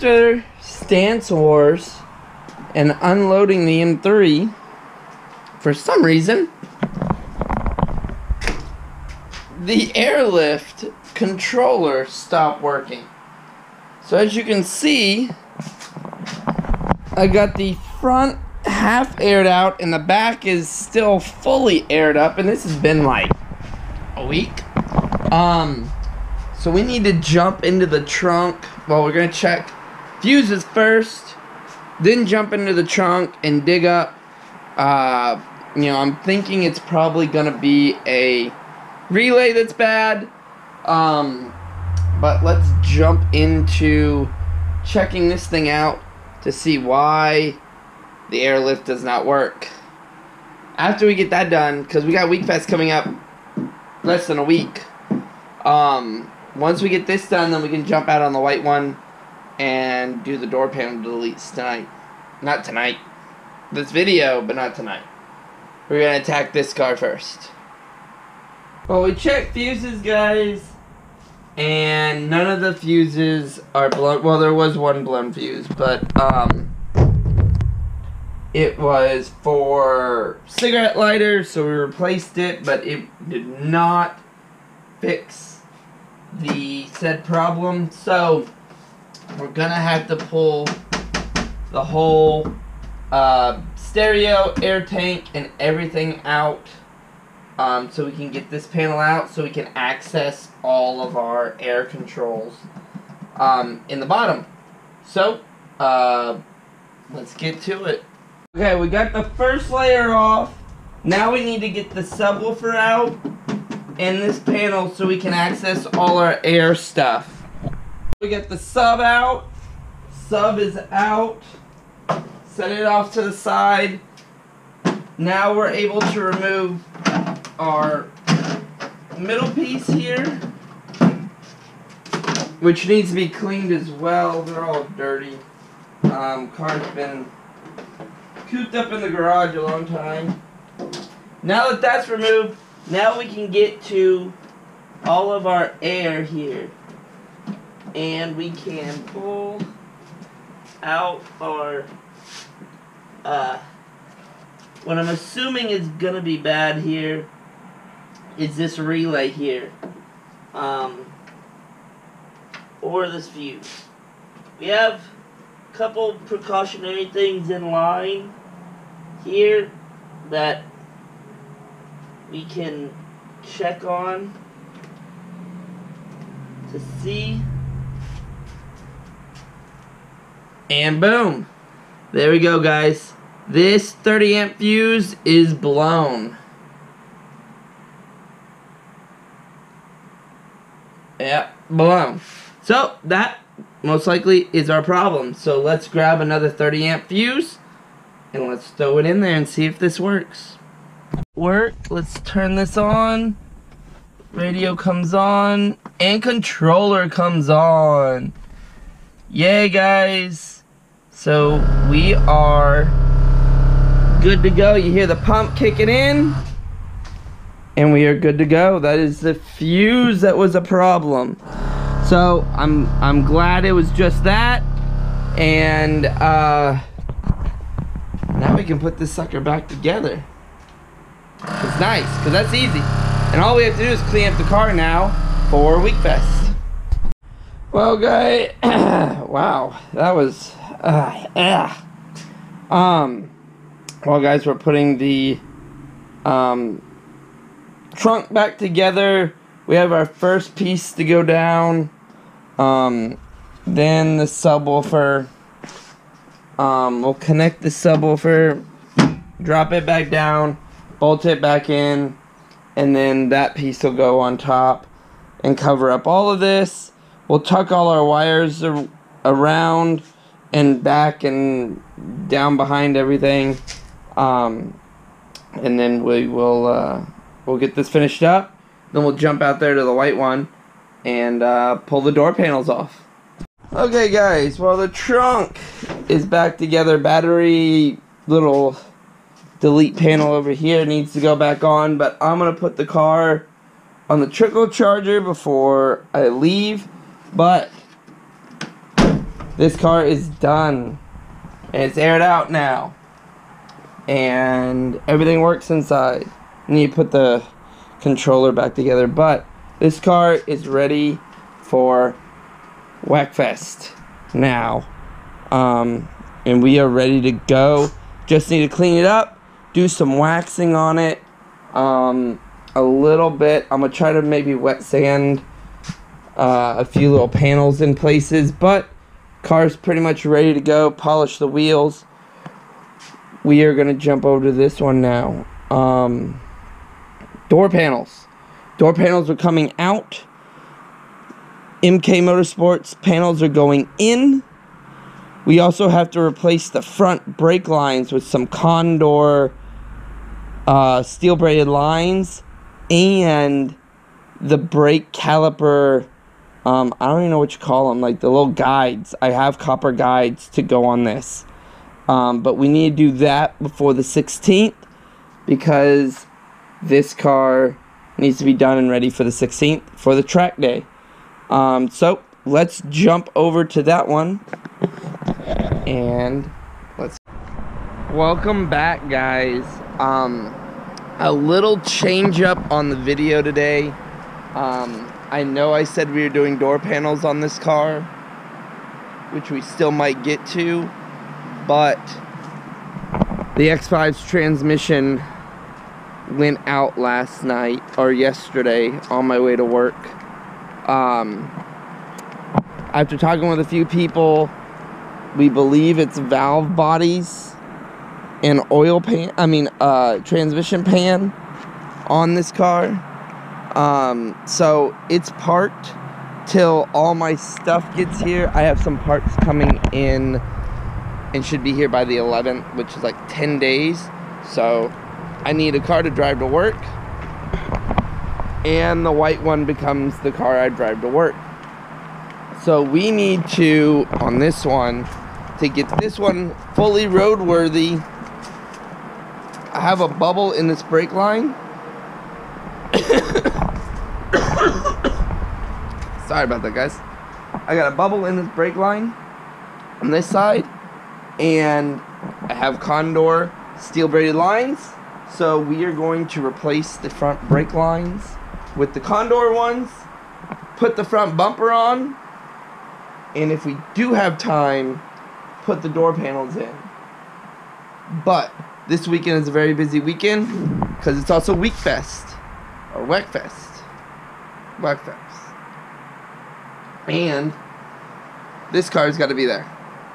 after Stance Wars and unloading the M3, for some reason, the airlift controller stopped working. So as you can see, I got the front half aired out and the back is still fully aired up, and this has been like a week. So we need to jump into the trunk. Well, we're gonna check fuses first, then jump into the trunk and dig up. You know, I'm thinking it's probably gonna be a relay that's bad. But let's jump into checking this thing out to see why the airlift does not work. After we get that done, because we got Wekfest coming up less than a week. Once we get this done, then we can jump out on the white one and do the door panel deletes tonight. Not tonight. This video, but not tonight. We're going to attack this car first. Well, we checked fuses, guys, and none of the fuses are blown. Well, there was one blown fuse, but it was for cigarette lighters, so we replaced it, but it did not fix the said problem. So we're gonna have to pull the whole stereo, air tank, and everything out, so we can get this panel out, so we can access all of our air controls in the bottom. So let's get to it. Okay, we got the first layer off. Now we need to get the subwoofer out in this panel so we can access all our air stuff. We got the sub out. Sub is out. Set it off to the side. Now we're able to remove our middle piece here, which needs to be cleaned as well. They're all dirty. Car's been cooped up in the garage a long time. Now that that's removed, now we can get to all of our air here, and we can pull out our what I'm assuming is gonna be bad here is this relay here, or this fuse. We have a couple precautionary things in line here that we can check on to see. And boom. There we go, guys. This 30 amp fuse is blown. Yeah, blown. So that most likely is our problem. So let's grab another 30 amp fuse and let's throw it in there and see if this works. Let's turn this on. Radio comes on and controller comes on. Yay, guys. So we are good to go. You hear the pump kicking in and we are good to go. That is the fuse that was a problem. So I'm glad it was just that, and now we can put this sucker back together. It's nice, because that's easy. And all we have to do is clean up the car now for Wekfest. Well, guys, wow, that was, well, guys, we're putting the trunk back together. We have our first piece to go down. Then the subwoofer. We'll connect the subwoofer, drop it back down, bolt it back in, and then that piece will go on top and cover up all of this. We'll tuck all our wires around and back and down behind everything, and then we will we'll get this finished up. Then we'll jump out there to the white one and pull the door panels off. Okay, guys, well, the trunk is back together. Battery little delete panel over here needs to go back on, but I'm gonna put the car on the trickle charger before I leave. But this car is done. And it's aired out now. And everything works inside. You need to put the controller back together. But this car is ready for Wekfest now. And we are ready to go. Just need to clean it up, do some waxing on it, a little bit. I'm gonna try to maybe wet sand a few little panels in places, but car's pretty much ready to go. Polish the wheels. We are gonna jump over to this one now. Door panels. Door panels are coming out. MK Motorsports panels are going in. We also have to replace the front brake lines with some Condor steel braided lines, and the brake caliper, I don't even know what you call them, like the little guides. I have copper guides to go on this, but we need to do that before the 16th because this car needs to be done and ready for the 16th for the track day. So let's jump over to that one. And let's welcome back, guys. A little change up on the video today. I know I said we were doing door panels on this car, which we still might get to, but the X5's transmission went out last night or yesterday on my way to work. After talking with a few people, we believe it's valve bodies and oil pan, transmission pan on this car. So it's parked till all my stuff gets here. I have some parts coming in and should be here by the 11th, which is like 10 days. So I need a car to drive to work, and the white one becomes the car I drive to work. So we need to, on this one, to get this one fully roadworthy, I have a bubble in this brake line. Sorry about that, guys. I got a bubble in this brake line on this side, and I have Condor steel braided lines. So we are going to replace the front brake lines with the Condor ones, put the front bumper on, and if we do have time, put the door panels in. But this weekend is a very busy weekend because it's also Wekfest or Wekfest. And this car's got to be there.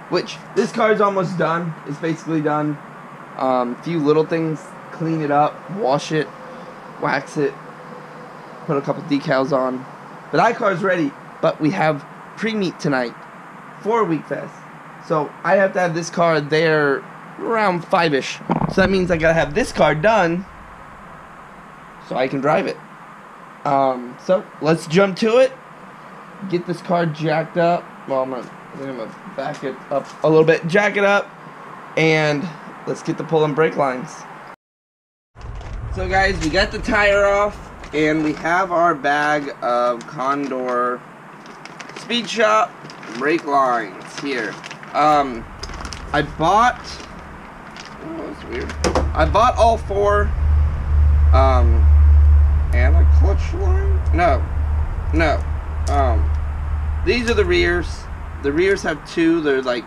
Which this car's almost done. It's basically done. Few little things, clean it up, wash it, wax it, put a couple decals on. But that car's ready. But we have pre-meet tonight for Wekfest. So I have to have this car there around 5-ish. So that means I gotta have this car done so I can drive it. So let's jump to it. Get this car jacked up. Well, I'm gonna back it up a little bit, jack it up, and let's get the pull and brake lines. So guys, we got the tire off, and we have our bag of Condor Speed Shop brake lines here. I bought, oh, that's weird. I bought all 4, and a clutch line? No. These are the rears. The rears have 2. They're like,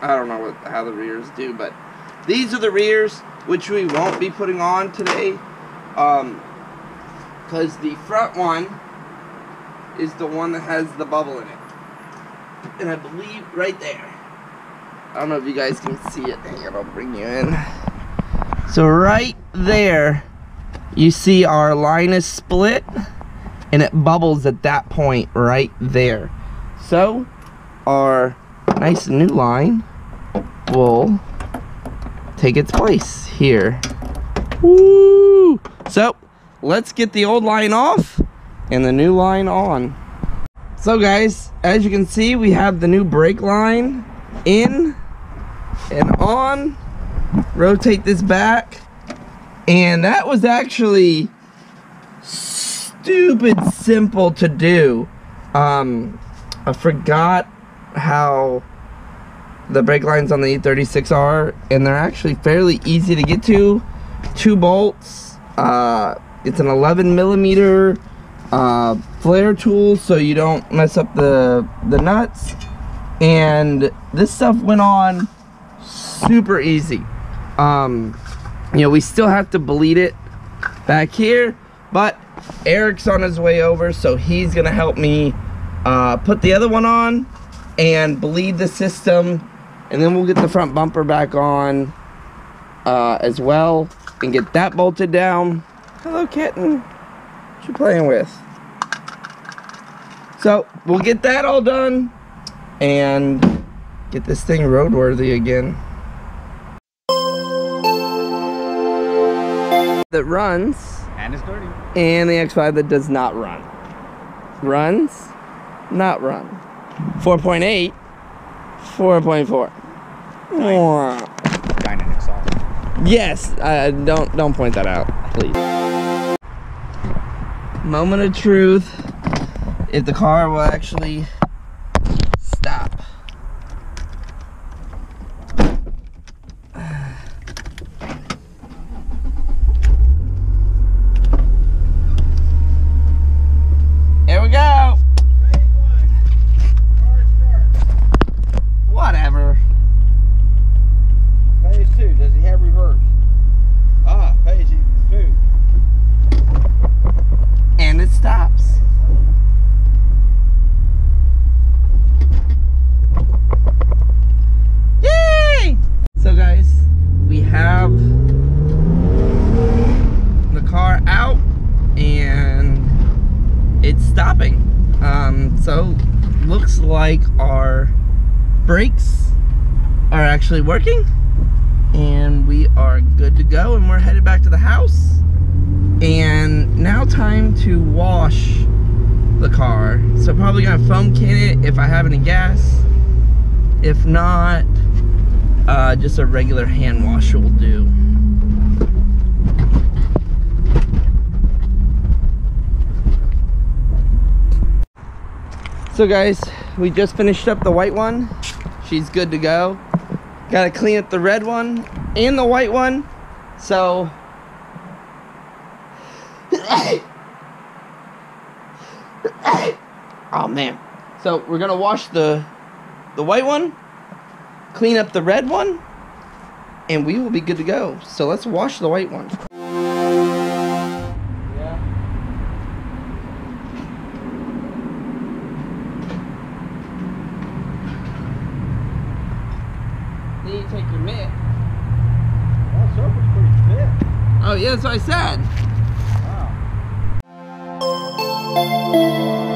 I don't know how the rears do, but these are the rears, which we won't be putting on today, because the front one is the one that has the bubble in it, and I believe right there. I don't know if you guys can see it. Hang on, I'll bring you in. So right there, you see our line is split, and it bubbles at that point right there. So our nice new line will take its place here. Woo! So let's get the old line off and the new line on. So guys, as you can see, we have the new brake line in and on. Rotate this back, and that was actually stupid simple to do. I forgot how the brake lines on the E36 are, and they're actually fairly easy to get to. 2 bolts. It's an 11mm flare tool, so you don't mess up the nuts. And this stuff went on super easy. You know, we still have to bleed it back here, but Eric's on his way over, so he's gonna help me put the other one on and bleed the system, and then we'll get the front bumper back on as well and get that bolted down. Hello, kitten. What you playing with? So we'll get that all done and get this thing roadworthy again. That runs. And it's dirty. And the X5 that does not run. Runs, not run. 4.8, 4.4. Dynamic solid. Yes, don't point that out, please. Moment of truth. If the car will actually stop. Here we go. Whatever. Phase 2, does he have reverse? Ah, phase 2. And it stops. Yay! So guys, we have the car out and it's stopping. So looks like our brakes are actually working and we are good to go, and we're headed back to the house. And now time to wash the car. So probably gonna foam can it if I have any gas. If not, just a regular hand wash will do. So guys, we just finished up the white one. She's good to go. Gotta clean up the red one and the white one. So oh man. So we're gonna wash the white one, clean up the red one, and we will be good to go. So let's wash the white one. Then you take your mitt. That surface pretty thick. Oh yeah, that's what I said. Wow.